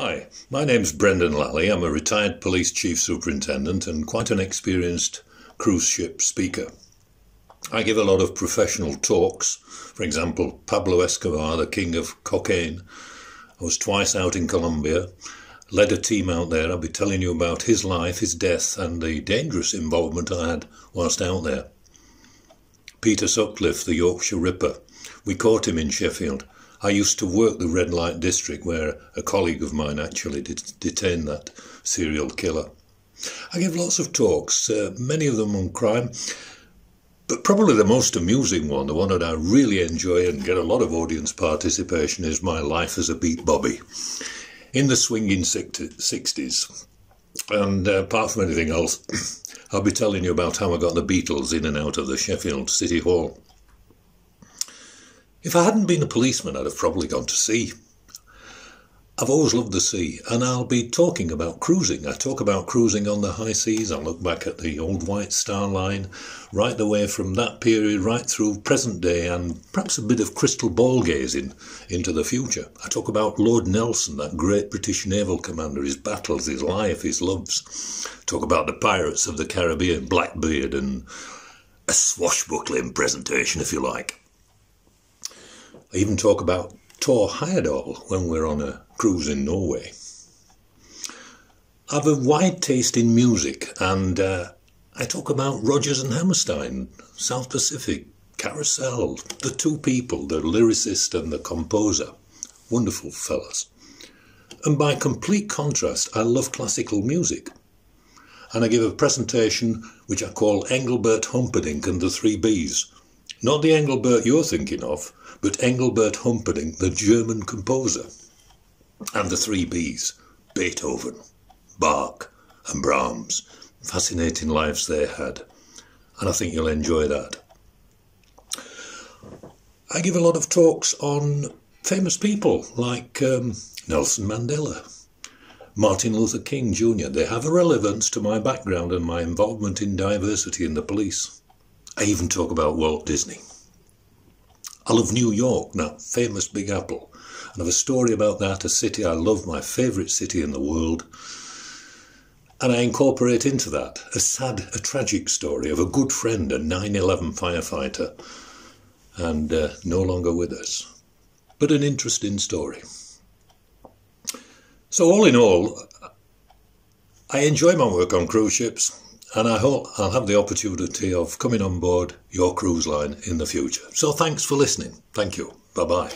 Hi, my name's Brendan Lally. I'm a retired police chief superintendent and quite an experienced cruise ship speaker. I give a lot of professional talks. For example, Pablo Escobar, the king of cocaine. I was twice out in Colombia, led a team out there. I'll be telling you about his life, his death and the dangerous involvement I had whilst out there. Peter Sutcliffe, the Yorkshire Ripper. We caught him in Sheffield. I used to work the red light district where a colleague of mine actually detained that serial killer. I give lots of talks, many of them on crime, but probably the most amusing one, the one that I really enjoy and get a lot of audience participation, is my life as a beat bobby in the swinging 60s. And apart from anything else, I'll be telling you about how I got the Beatles in and out of the Sheffield City Hall. If I hadn't been a policeman, I'd have probably gone to sea. I've always loved the sea, and I'll be talking about cruising. I talk about cruising on the high seas. I look back at the old White Star Line, right the way from that period right through present day, and perhaps a bit of crystal ball gazing into the future. I talk about Lord Nelson, that great British naval commander, his battles, his life, his loves. Talk about the pirates of the Caribbean, Blackbeard, and a swashbuckling presentation, if you like. I even talk about Thor Heyerdahl when we're on a cruise in Norway. I've a wide taste in music, and I talk about Rodgers and Hammerstein, South Pacific, Carousel, the two people, the lyricist and the composer. Wonderful fellas. And by complete contrast, I love classical music. And I give a presentation which I call Engelbert Humperdinck and the Three Bs. Not the Engelbert you're thinking of, but Engelbert Humperdinck, the German composer. And the Three Bs, Beethoven, Bach and Brahms. Fascinating lives they had. And I think you'll enjoy that. I give a lot of talks on famous people like Nelson Mandela, Martin Luther King Jr. They have a relevance to my background and my involvement in diversity in the police. I even talk about Walt Disney. I love New York, that famous Big Apple, and I have a story about that, a city I love, my favourite city in the world. And I incorporate into that a tragic story of a good friend, a 9/11 firefighter, and no longer with us. But an interesting story. So all in all, I enjoy my work on cruise ships, and I hope I'll have the opportunity of coming on board your cruise line in the future. So thanks for listening. Thank you. Bye-bye.